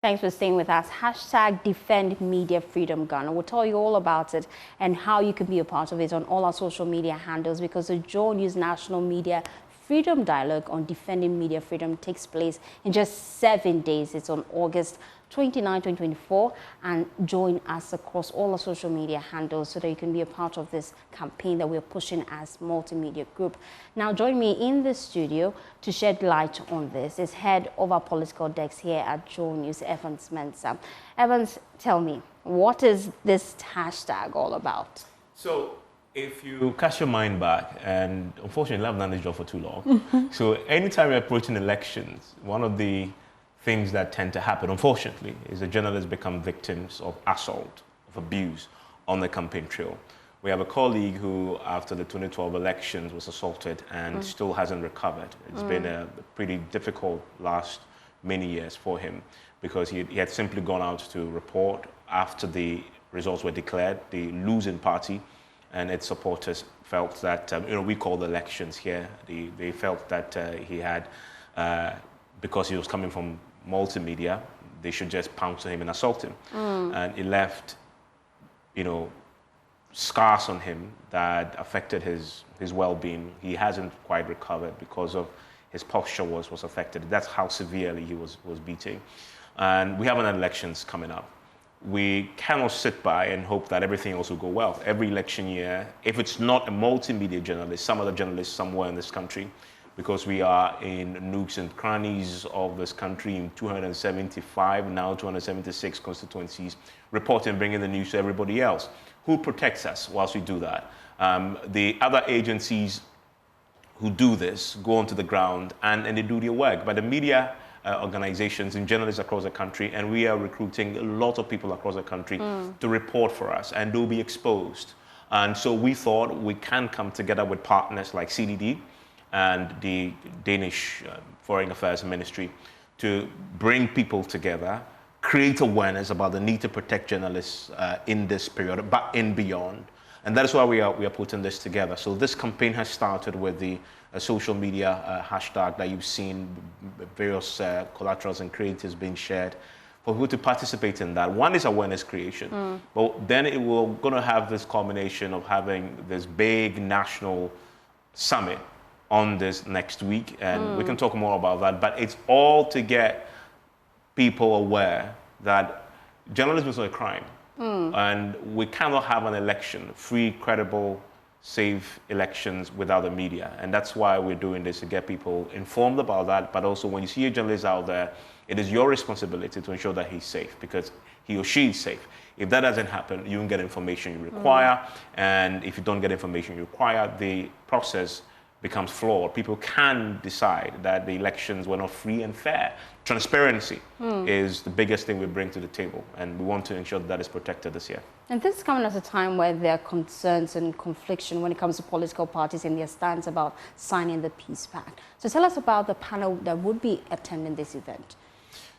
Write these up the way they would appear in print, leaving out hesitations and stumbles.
Thanks for staying with us. Hashtag Defend Media Freedom Ghana. We'll tell you all about it and how you can be a part of it on all our social media handles, because the JoyNews National Media Freedom Dialogue on Defending Media Freedom takes place in just 7 days. It's on August 29, 2024, and join us across all our social media handles so that you can be a part of this campaign that we're pushing as multimedia group. Now, join me in the studio to shed light on this is head of our political desk here at JoyNews, Evans Mensah. Evans, tell me, what is this hashtag all about? So, if you cast your mind back, and unfortunately I've done this job for too long, so anytime you're approaching elections, one of the things that tend to happen, unfortunately, is that journalists become victims of assault, of abuse on the campaign trail. We have a colleague who, after the 2012 elections, was assaulted and still hasn't recovered. It's been a pretty difficult last many years for him, because he had simply gone out to report after the results were declared, the losing party, and its supporters felt that, we call the elections here, they felt that he had, because he was coming from multimedia, they should just pounce on him and assault him. And it left, scars on him that affected his well-being. He hasn't quite recovered because of his posture was affected. That's how severely he was beaten. And we have an elections coming up. We cannot sit by and hope that everything else will go well. Every election year, if it's not a multimedia journalist, some other journalist somewhere in this country, because we are in nooks and crannies of this country in 275, now 276 constituencies, reporting, bringing the news to everybody else. Who protects us whilst we do that? The other agencies who do this go onto the ground and they do their work. But the media organizations and journalists across the country, and we are recruiting a lot of people across the country to report for us, and they'll be exposed. And so we thought we can come together with partners like CDD and the Danish Foreign Affairs Ministry to bring people together, create awareness about the need to protect journalists in this period, but in beyond. And that is why we are putting this together. So this campaign has started with the social media hashtag that you've seen, various collaterals and creatives being shared for people to participate in that. One is awareness creation, but then we're going to have this culmination of having this big national summit on this next week, and we can talk more about that, but it's all to get people aware that journalism is not a crime, and we cannot have an election, free, credible, safe elections without the media, and that's why we're doing this, to get people informed about that. But also, when you see a journalist out there, it is your responsibility to ensure that he's safe, because he or she is safe. If that doesn't happen, you don't get information you require, and if you don't get information you require, the process becomes flawed. People can decide that the elections were not free and fair. Transparency is the biggest thing we bring to the table, and we want to ensure that is protected this year. And this is coming at a time where there are concerns and confliction when it comes to political parties and their stance about signing the Peace Pact. So tell us about the panel that would be attending this event.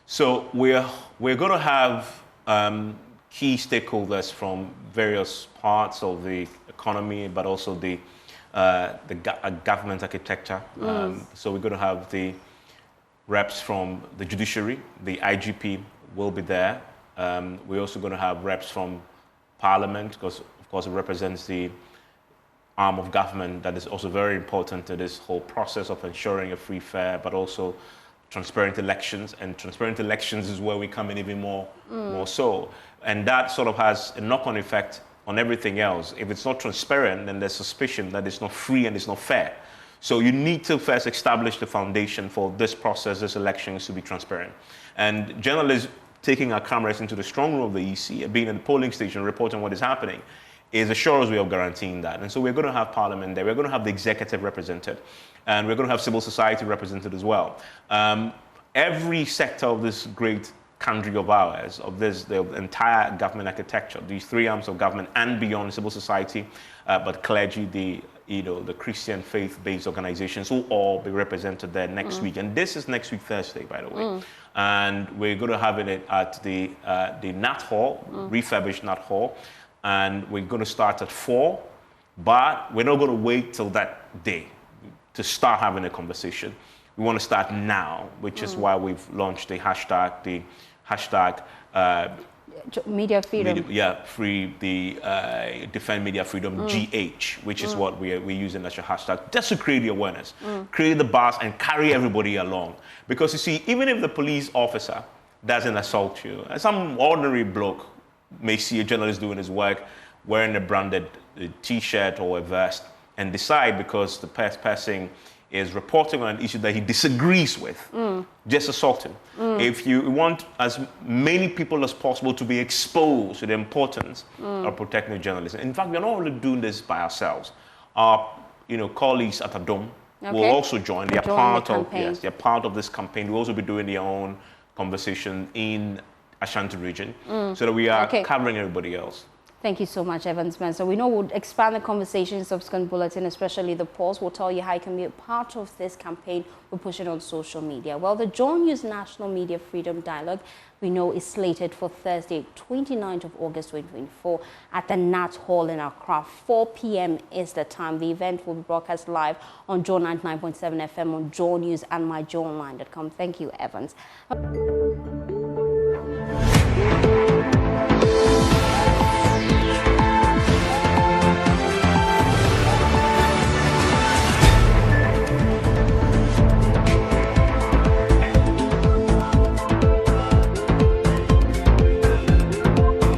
So we're going to have key stakeholders from various parts of the economy, but also the government architecture. So we're going to have the reps from the judiciary, the IGP will be there. We're also going to have reps from Parliament, because of course it represents the arm of government that is also very important to this whole process of ensuring a free, fair, but also transparent elections. And transparent elections is where we come in even more so. And that sort of has a knock-on effect on everything else. If it's not transparent, then there's suspicion that it's not free and it's not fair. So you need to first establish the foundation for this process, this elections, to be transparent. And journalists taking our cameras into the strong room of the EC, being in the polling station, reporting what is happening, is a surest way of guaranteeing that. And so we're going to have Parliament there, we're going to have the executive represented, and we're going to have civil society represented as well. Every sector of this great country of ours, of this, the entire government architecture, these three arms of government and beyond, civil society, but clergy, the Christian faith-based organizations, will all be represented there next week. And this is next week, Thursday, by the way. And we're going to have it at the GNAT Hall, refurbished GNAT Hall, and we're going to start at 4, but we're not going to wait till that day to start having a conversation. We want to start now, which is why we've launched the hashtag, the hashtag media freedom. defend media freedom GH, which is what we're using as a hashtag, just to create the awareness, create the buzz, and carry everybody along. Because you see, even if the police officer doesn't assault you, some ordinary bloke may see a journalist doing his work, wearing a branded T-shirt or a vest, and decide because the person is reporting on an issue that he disagrees with, just assault him. If you want as many people as possible to be exposed to the importance of protecting journalism. In fact, we're not only doing this by ourselves. Our colleagues at Adom will also join. They're part of this campaign. We'll also be doing their own conversation in Ashanti region so that we are covering everybody else. Thank you so much, Evans Mensah. We know we'll expand the conversation in subsequent bulletin, especially the polls. We'll tell you how you can be a part of this campaign. We're pushing on social media. Well, the JoyNews National Media Freedom Dialogue, we know, is slated for Thursday, 29th of August 2024 at the GNAT Hall in Accra. 4 p.m. is the time. The event will be broadcast live on Joy 99.7 FM on JoyNews and myjoyonline.com. Thank you, Evans.